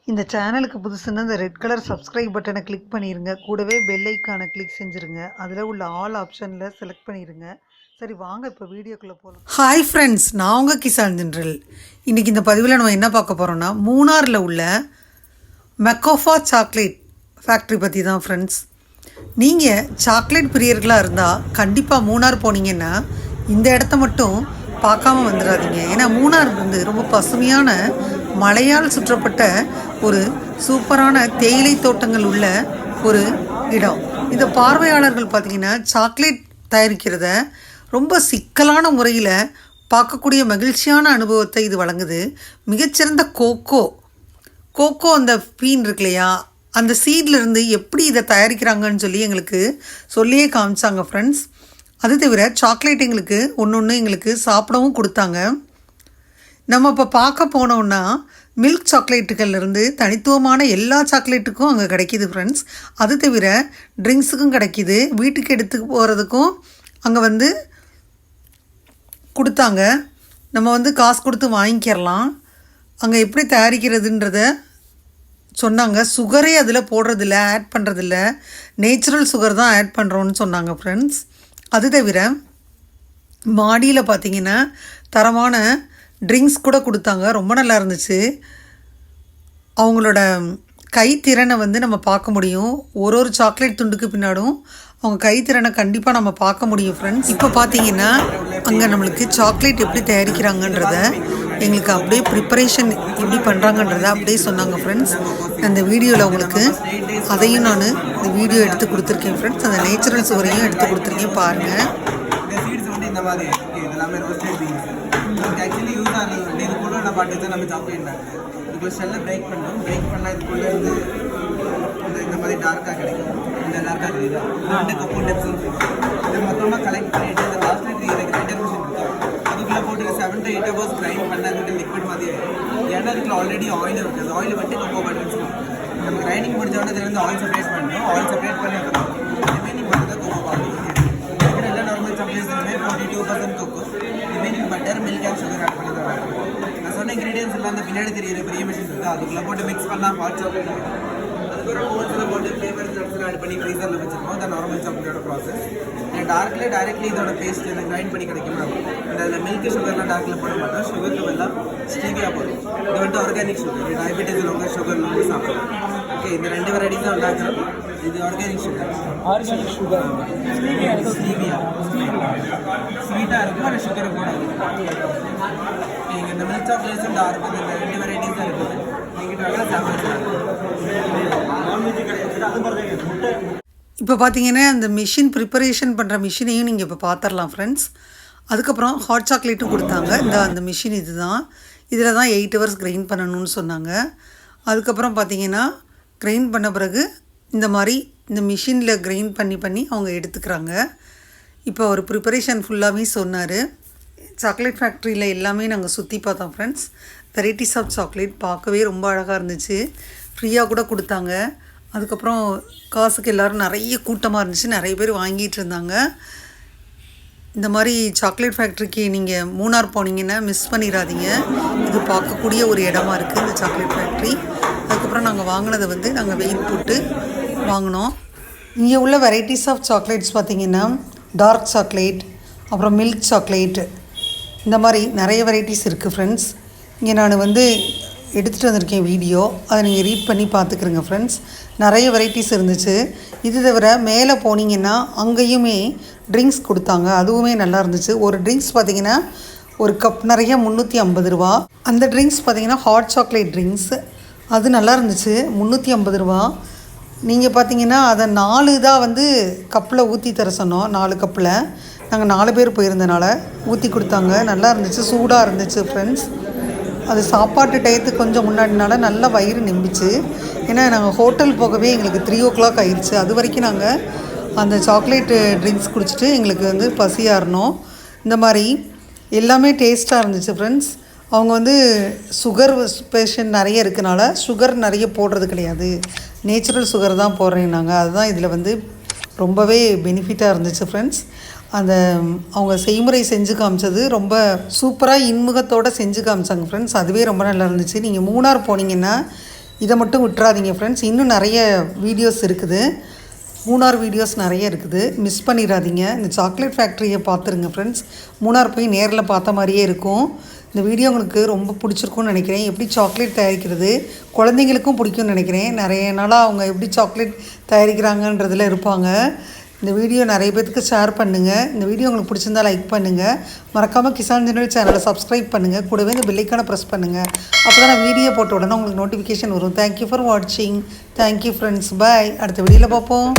இந்த சேனலுக்கு புதுசுன்னா இந்த ரெட் கலர் சப்ஸ்கிரைப் பட்டனை கிளிக் பண்ணிடுங்க. கூடவே பெல் ஐக்கானை கிளிக் செஞ்சுருங்க. அதில் உள்ள ஆல் ஆப்ஷனில் செலக்ட் பண்ணிடுங்க. சரி வாங்க இப்போ வீடியோக்குள்ளே போகலாம். ஹாய் ஃப்ரெண்ட்ஸ், நான் உங்கள் கிசான் ஜென்ரல். இன்றைக்கி இந்த பதிவில் நம்ம என்ன பார்க்க போகிறோன்னா, மூணாரில் உள்ள மெக்கோஃபா சாக்லேட் ஃபேக்ட்ரி பற்றி தான் ஃப்ரெண்ட்ஸ். நீங்கள் சாக்லேட் பிரியர்களாக இருந்தால் கண்டிப்பாக மூணார் போனீங்கன்னா இந்த இடத்த மட்டும் பார்க்காம வந்துடாதீங்க. ஏன்னா மூணார் வந்து ரொம்ப பசுமையான மலையால் சுற்றப்பட்ட ஒரு சூப்பரான தேயிலை தோட்டங்கள் உள்ள ஒரு இடம். இந்த பார்வையாளர்கள் பார்த்திங்கன்னா சாக்லேட் தயாரிக்கிறத ரொம்ப சிக்கலான முறையில் பார்க்கக்கூடிய மகிழ்ச்சியான அனுபவத்தை இது வழங்குது. மிகச்சிறந்த கோகோ அந்த பீன் இருக்கு இல்லையா, அந்த சீட்லேருந்து எப்படி இதை தயாரிக்கிறாங்கன்னு சொல்லி எங்களுக்கு சொல்லியே காமிச்சாங்க ஃப்ரெண்ட்ஸ். அது தவிர சாக்லேட் எங்களுக்கு ஒன்று எங்களுக்கு சாப்பிடவும் கொடுத்தாங்க. நம்ம இப்போ பார்க்க போனோன்னா மில்க் சாக்லேட்டுகள்லேருந்து தனித்துவமான எல்லா சாக்லேட்டுக்கும் அங்கே கிடைக்கிது ஃப்ரெண்ட்ஸ். அது தவிர ட்ரிங்க்ஸுக்கும் கிடைக்கிது, வீட்டுக்கு எடுத்து போகிறதுக்கும் அங்கே வந்து கொடுத்தாங்க. நம்ம வந்து காசு கொடுத்து வாங்கிக்கிறலாம். அங்கே எப்படி தயாரிக்கிறதுன்றத சொன்னாங்க. சுகரே அதில் போடுறதில்ல, ஆட் பண்ணுறதில்ல, நேச்சுரல் சுகர் தான் ஆட் பண்ணுறோன்னு சொன்னாங்க ஃப்ரெண்ட்ஸ். அது தவிர மாடியில் பார்த்திங்கன்னா தரமான ட்ரிங்க்ஸ் கூட கொடுத்தாங்க. ரொம்ப நல்லா இருந்துச்சு. அவங்களோட கைத்திறனை வந்து நம்ம பார்க்க முடியும். ஒரு சாக்லேட் துண்டுக்கு பின்னாடும் அவங்க கைத்திறனை கண்டிப்பாக நம்ம பார்க்க முடியும் ஃப்ரெண்ட்ஸ். இப்போ பார்த்தீங்கன்னா அங்கே நம்மளுக்கு சாக்லேட் எப்படி தயாரிக்கிறாங்கன்றத எங்களுக்கு அப்படியே ப்ரிப்பரேஷன் எப்படி பண்ணுறாங்கன்றத அப்படியே சொன்னாங்க ஃப்ரெண்ட்ஸ். அந்த வீடியோவில் உங்களுக்கு அதையும் நான் இந்த வீடியோ எடுத்து கொடுத்துருக்கேன் ஃப்ரெண்ட்ஸ். அந்த நேச்சுரல் சுவரையும் எடுத்து கொடுத்துருக்கேன் பாருங்கள். ஆக்சுவலி யூஸ் ஆனது வந்து இது கூட நான் பாட்டு தான் நம்ம சாப்பிட்டு இப்போ செல்லை பிரேக் பண்ணோம். பிரேக் பண்ணால் இதுக்குள்ளே இருந்து இந்த மாதிரி டார்க்காக கிடைக்கும். இந்த டார்க்காக கிடைக்கும். இது வந்து கொக்கோ டெப்ஸ் இதை மொத்தமாக கலெக்ட் பண்ணிட்டு இந்த லாஸ்ட் கிரைண்டர் மிஷின் இருக்கும். அதுக்குள்ளே போட்டு 7 to 8 hours கிரைண்ட் பண்ணால் அது லிக்விட் மாதிரி. ஏன்னா அதுக்குள்ள ஆல்ரெடி ஆயில் இருக்குது. ஆயில் வந்து கொக்கோ பட்டர்ஸ் நம்ம கிரைண்டிங் முடிஞ்சோடனே இதுலேருந்து ஆயில் செப்பரேட் பண்ணணும். ஆயில் செப்பரேட் பண்ணி ரிமைனிங் பண்ணி தான் கொக்கோ பால். இருக்கிற எல்லா நார்மல் சாக்லேட்ஸுமே 42% cocoa, remaining butter, milk and sugar add பண்ணி தான் இருக்கும். நான் சொன்ன இன்க்ரீடியன்ஸ் எல்லாம் அந்த பின்னாடி தெரியுற பெரிய மிஷின் இருக்குது. அதுக்குள்ளே போட்டு மிக்ஸ் பண்ணால் ஹாட் சாக்லேட். அதுக்கப்புறம் ஓவன்ஸில் போட்டு ஃப்ளேவர்ஸ் ஆட் பண்ணி ஃப்ரீசரில் வச்சுருக்கோம். அந்த நார்மல் சாக்லேட்டோட ப்ராசஸ். டார்க்கில் டைரெக்ட்லி இதோட பேஸ்ட் இந்த கிரைண்ட் பண்ணி கிடைக்கும். இந்த அதில் மில்க் சுகர்லாம் டார்க்கில் போட மாட்டோம். சுகருக்கு எல்லாம் ஸ்டீவியா போடும். இது வந்துட்டு ஆர்கானிக் சுகர். டயபெட்டிஸ் உள்ளவங்க சுகர் வந்து சாப்பிடலாம். ஓகே, இந்த 2 வெரைட்டிஸ் தான் உண்டாக்குறோம். இது ஆர்கானிக் சுகர். ஸ்டீவியா ஸ்வீட்டாக இருக்கும், ஆனால் சுகரை போடாது. நீங்கள் இந்த மில்க் சாக்லேட்ஸும் டார்க் இந்த 2 வெரைட்டிஸ் தான் இருக்குது. நீங்கள் நல்லா சாப்பிடலாம். இப்போ பார்த்தீங்கன்னா அந்த மிஷின் ப்ரிப்பரேஷன் பண்ணுற மிஷினையும் நீங்கள் இப்போ பார்த்துடலாம் ஃப்ரெண்ட்ஸ். அதுக்கப்புறம் ஹாட் சாக்லேட்டும் கொடுத்தாங்க. அந்த மிஷின் இது தான். இதில் தான் 8 hours கிரைண்ட் பண்ணணும்னு சொன்னாங்க. அதுக்கப்புறம் பார்த்தீங்கன்னா கிரைண்ட் பண்ண பிறகு இந்த மாதிரி இந்த மிஷினில் கிரைண்ட் பண்ணி அவங்க எடுத்துக்கிறாங்க. இப்போ ஒரு ப்ரிப்பரேஷன் ஃபுல்லாகவே சொன்னார். சாக்லேட் ஃபேக்ட்ரியில் எல்லாமே நாங்கள் சுற்றி பார்த்தோம் ஃப்ரெண்ட்ஸ். வெரைட்டிஸ் ஆஃப் சாக்லேட் பார்க்கவே ரொம்ப அழகாக இருந்துச்சு. ஃப்ரீயாக கூட கொடுத்தாங்க. அதுக்கப்புறம் காசுக்கு எல்லோரும் நிறைய கூட்டமாக இருந்துச்சு. நிறைய பேர் வாங்கிட்டு இருந்தாங்க. இந்த மாதிரி சாக்லேட் ஃபேக்ட்ரிக்கு நீங்கள் மூணார் போனீங்கன்னா மிஸ் பண்ணிடாதீங்க. இது பார்க்கக்கூடிய ஒரு இடமா இருக்குது இந்த சாக்லேட் ஃபேக்ட்ரி. அதுக்கப்புறம் நாங்கள் வாங்கினதை வந்து நாங்கள் வெயிட் போட்டு வாங்கினோம். இங்கே உள்ள வெரைட்டிஸ் ஆஃப் சாக்லேட்ஸ் பார்த்திங்கன்னா டார்க் சாக்லேட், அப்புறம் மில்க் சாக்லேட், இந்த மாதிரி நிறைய வெரைட்டிஸ் இருக்குது ஃப்ரெண்ட்ஸ். இங்கே நான் வந்து எடுத்துகிட்டு வந்திருக்கேன் வீடியோ, அதை நீங்கள் ரீட் பண்ணி பார்த்துக்குறங்க ஃப்ரெண்ட்ஸ். நிறைய வெரைட்டிஸ் இருந்துச்சு. இது தவிர மேலே போனீங்கன்னா அங்கேயுமே ட்ரிங்க்ஸ் கொடுத்தாங்க. அதுவுமே நல்லா இருந்துச்சு. ஒரு ட்ரிங்க்ஸ் பார்த்திங்கன்னா ஒரு கப் நிறைய 350 ரூபா. அந்த ட்ரிங்க்ஸ் பார்த்திங்கன்னா ஹாட் சாக்லேட் ட்ரிங்க்ஸ். அது நல்லா இருந்துச்சு, 350 ரூபா. நீங்கள் பார்த்தீங்கன்னா அதை 4 இதாக வந்து கப்பில் ஊற்றி தர சொன்னோம். 4 கப்பில் நாங்கள் 4 பேர் போயிருந்தனால ஊற்றி கொடுத்தாங்க. நல்லா இருந்துச்சு, சூடாக இருந்துச்சு ஃப்ரெண்ட்ஸ். அது சாப்பாட்டு டயத்துக்கு கொஞ்சம் முன்னாடினால நல்லா வயிறு நிம்பிச்சு. ஏன்னா நாங்கள் ஹோட்டல் போகவே எங்களுக்கு 3 o'clock ஆயிடுச்சு. அது வரைக்கும் நாங்கள் அந்த சாக்லேட்டு ட்ரிங்க்ஸ் குடிச்சிட்டு எங்களுக்கு வந்து பசியாறணும். இந்த மாதிரி எல்லாமே டேஸ்ட்டாக இருந்துச்சு ஃப்ரெண்ட்ஸ். அவங்க வந்து சுகர் பேஷண்ட் நிறைய இருக்கனால சுகர் நிறைய போடுறது கிடையாது, நேச்சுரல் சுகர் தான் போடுறேன் நாங்கள். அதுதான் இதில் வந்து ரொம்பவே பெனிஃபிட்டாக இருந்துச்சு ஃப்ரெண்ட்ஸ். அந்த அவங்க செய்முறை செஞ்சு காமிச்சது ரொம்ப சூப்பராக இன்முகத்தோடு செஞ்சு காமிச்சாங்க ஃப்ரெண்ட்ஸ். அதுவே ரொம்ப நல்லா இருந்துச்சு. நீங்கள் மூணார் போனீங்கன்னா இதை மட்டும் விட்டுறாதீங்க ஃப்ரெண்ட்ஸ். இன்னும் நிறைய வீடியோஸ் இருக்குது, மூணார் வீடியோஸ் நிறைய இருக்குது, மிஸ் பண்ணிடாதீங்க. இந்த சாக்லேட் ஃபேக்ட்ரியை பார்த்துருங்க ஃப்ரெண்ட்ஸ். மூணார் போய் நேரில் பார்த்த மாதிரியே இருக்கும். இந்த வீடியோ உங்களுக்கு ரொம்ப பிடிச்சிருக்கும்னு நினைக்கிறேன். எப்படி சாக்லேட் தயாரிக்கிறது குழந்தைங்களுக்கும் பிடிக்கும்னு நினைக்கிறேன். நிறைய நாளாக அவங்க எப்படி சாக்லேட் தயாரிக்கிறாங்கன்றதில் இருப்பாங்க. இந்த வீடியோ நிறைய பேருக்கு ஷேர் பண்ணுங்கள். இந்த வீடியோ உங்களுக்கு பிடிச்சிருந்தா லைக் பண்ணுங்கள். மறக்காமல் கிசான் ஜெனரல் சேனலை சப்ஸ்கிரைப் பண்ணுங்கள். கூடவே இந்த பெல்லைக்கான ப்ரெஸ் பண்ணுங்கள். அப்போ தான் நான் வீடியோ போட்ட உடனே உங்களுக்கு நோட்டிஃபிகேஷன் வரும். தேங்க்யூ ஃபார் வாட்சிங். Thank you friends. பாய். அடுத்த வீடியோவில் பார்ப்போம்.